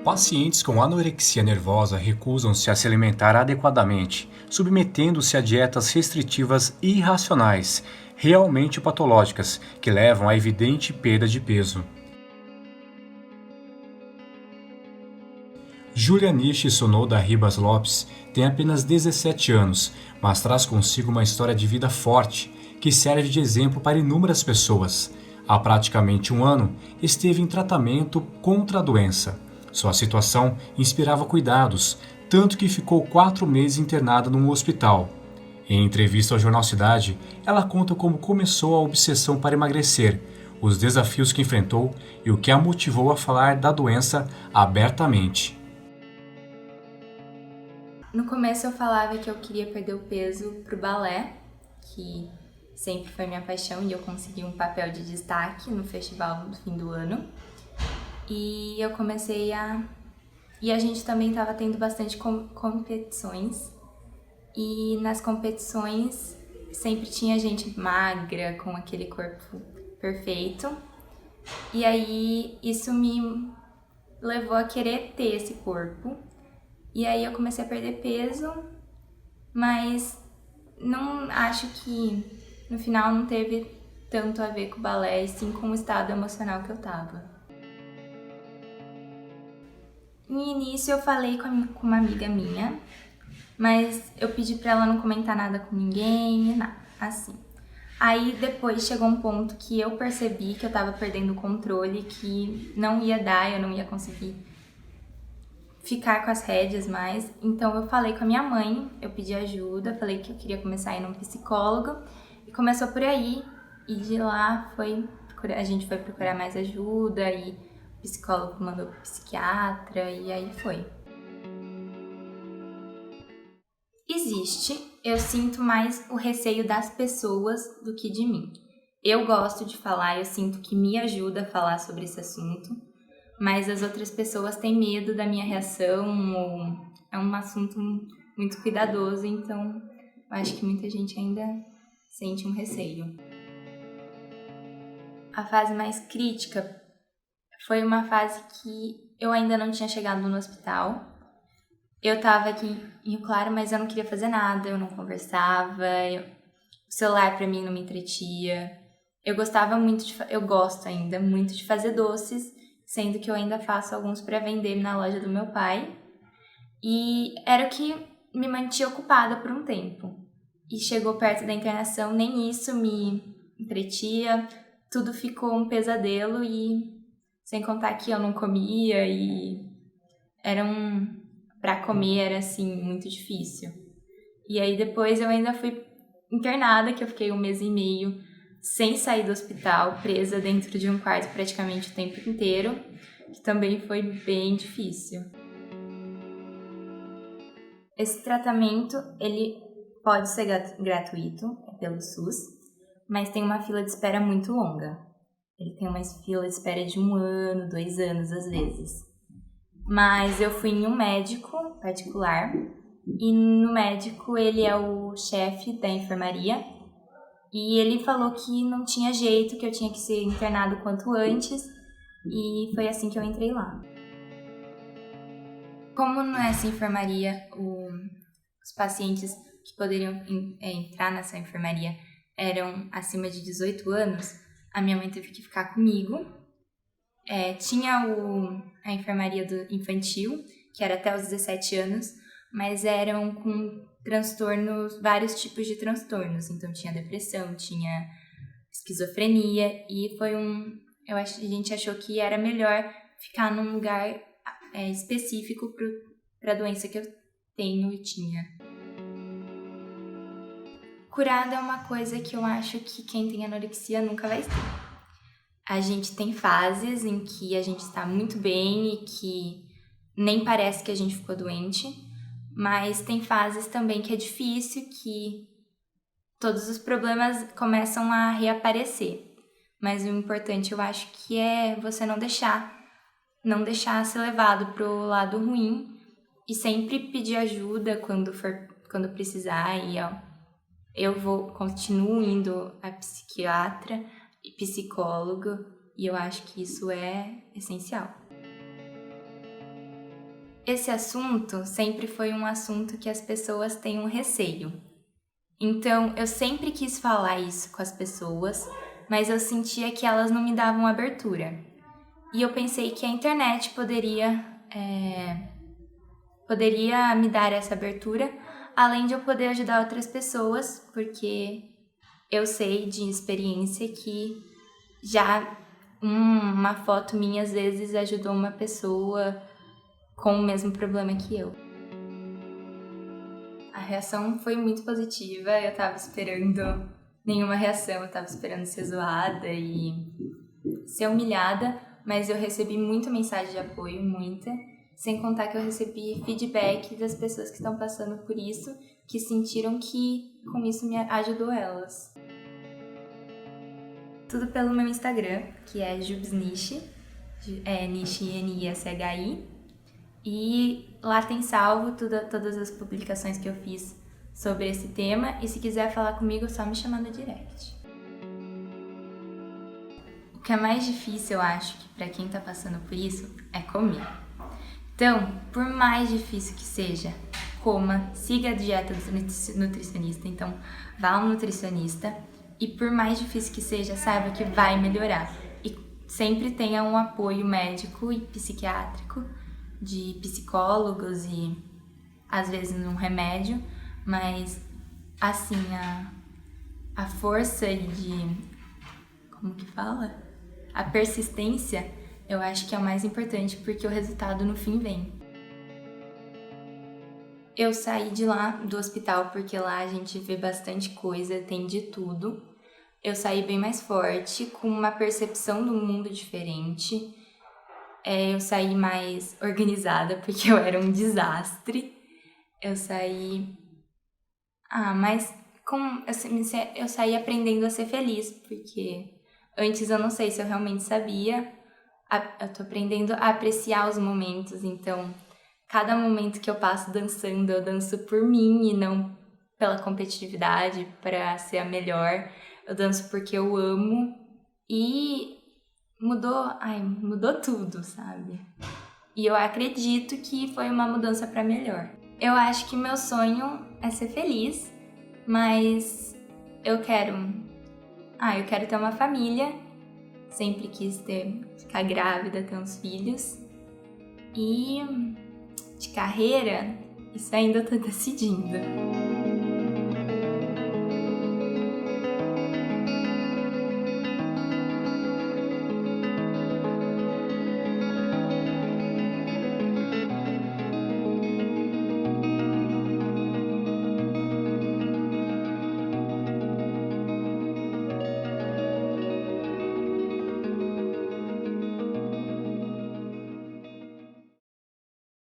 Pacientes com anorexia nervosa recusam-se a se alimentar adequadamente, submetendo-se a dietas restritivas irracionais, realmente patológicas, que levam à evidente perda de peso. Julianice Sonoda Ribas Lopes tem apenas 17 anos, mas traz consigo uma história de vida forte, que serve de exemplo para inúmeras pessoas. Há praticamente um ano, esteve em tratamento contra a doença. Sua situação inspirava cuidados, tanto que ficou 4 meses internada num hospital. Em entrevista ao Jornal Cidade, ela conta como começou a obsessão para emagrecer, os desafios que enfrentou e o que a motivou a falar da doença abertamente. No começo eu falava que eu queria perder o peso pro balé, que sempre foi minha paixão, e eu consegui um papel de destaque no festival do fim do ano. E eu comecei a... E a gente também estava tendo bastante competições. E nas competições sempre tinha gente magra, com aquele corpo perfeito. E aí isso me levou a querer ter esse corpo. E aí eu comecei a perder peso, mas não acho que no final não teve tanto a ver com o balé, e sim com o estado emocional que eu tava. No início eu falei com uma amiga minha, mas eu pedi pra ela não comentar nada com ninguém, nada, assim. Aí depois chegou um ponto que eu percebi que eu tava perdendo o controle, que não ia dar, eu não ia conseguir ficar com as rédeas mais. Então eu falei com a minha mãe, eu pedi ajuda, falei que eu queria começar a ir num psicólogo, e começou por aí. E de lá a gente foi procurar mais ajuda, e o psicólogo mandou pro psiquiatra, e aí foi. Existe, eu sinto mais o receio das pessoas do que de mim. Eu gosto de falar, eu sinto que me ajuda a falar sobre esse assunto, mas as outras pessoas têm medo da minha reação, ou é um assunto muito cuidadoso, então eu acho que muita gente ainda sente um receio. A fase mais crítica foi uma fase que eu ainda não tinha chegado no hospital. Eu tava aqui em Rio Claro, mas eu não queria fazer nada, eu não conversava, o celular pra mim não me entretia. Eu gosto ainda muito de fazer doces, sendo que eu ainda faço alguns para vender na loja do meu pai. E era o que me mantinha ocupada por um tempo. E chegou perto da internação, nem isso me entretia, tudo ficou um pesadelo, e sem contar que eu não comia, e pra comer era assim muito difícil. E aí depois eu ainda fui internada, que eu fiquei 1 mês e meio sem sair do hospital, presa dentro de um quarto praticamente o tempo inteiro, que também foi bem difícil. Esse tratamento, ele pode ser gratuito, é pelo SUS, mas tem uma fila de espera muito longa. Ele tem uma fila de espera de 1 ano, 2 anos às vezes. Mas eu fui em um médico particular, e no médico ele é o chefe da enfermaria, e ele falou que não tinha jeito, que eu tinha que ser internado quanto antes, e foi assim que eu entrei lá. Como nessa enfermaria os pacientes que poderiam entrar nessa enfermaria eram acima de 18 anos, a minha mãe teve que ficar comigo. Tinha a enfermaria do infantil, que era até os 17 anos, mas eram com transtornos, vários tipos de transtornos. Então tinha depressão, tinha esquizofrenia, e a gente achou que era melhor ficar num lugar específico para a doença que eu tenho e tinha. Curada é uma coisa que eu acho que quem tem anorexia nunca vai ter. A gente tem fases em que a gente está muito bem e que nem parece que a gente ficou doente, mas tem fases também que é difícil, que todos os problemas começam a reaparecer. Mas o importante, eu acho, que é você não deixar ser levado pro lado ruim, e sempre pedir ajuda quando precisar. E eu continuo indo a psiquiatra e psicólogo, e eu acho que isso é essencial. esse assunto sempre foi um assunto que as pessoas têm um receio. Então, eu sempre quis falar isso com as pessoas, mas eu sentia que elas não me davam abertura. E eu pensei que a internet poderia me dar essa abertura, além de eu poder ajudar outras pessoas, porque eu sei de experiência que já uma foto minha às vezes ajudou uma pessoa com o mesmo problema que eu. A reação foi muito positiva, eu tava esperando nenhuma reação, eu tava esperando ser zoada e ser humilhada, mas eu recebi muita mensagem de apoio, muita, sem contar que eu recebi feedback das pessoas que estão passando por isso, que sentiram que com isso me ajudou elas. Tudo pelo meu Instagram, que é jubsnishi, nishi, N-I-S-H-I, e lá tem salvo todas as publicações que eu fiz sobre esse tema, e se quiser falar comigo é só me chamar no direct. O que é mais difícil, eu acho, que pra quem tá passando por isso, é comer. Então, por mais difícil que seja, coma, siga a dieta do nutricionista, então vá ao nutricionista, e por mais difícil que seja, saiba que vai melhorar. E sempre tenha um apoio médico e psiquiátrico, de psicólogos e às vezes um remédio, mas assim, a força como que fala? A persistência, eu acho que é o mais importante, porque o resultado no fim vem. Eu saí de lá, do hospital, porque lá a gente vê bastante coisa, tem de tudo. Eu saí bem mais forte, com uma percepção do mundo diferente. Eu saí mais organizada, porque eu era um desastre. Eu saí... eu saí aprendendo a ser feliz, porque antes eu não sei se eu realmente sabia. Eu tô aprendendo a apreciar os momentos, então cada momento que eu passo dançando, eu danço por mim e não pela competitividade, para ser a melhor. Eu danço porque eu amo e mudou tudo, sabe? E eu acredito que foi uma mudança para melhor. Eu acho que meu sonho é ser feliz, mas eu quero ter uma família, sempre quis ficar grávida, ter uns filhos. E de carreira, isso ainda eu tô decidindo.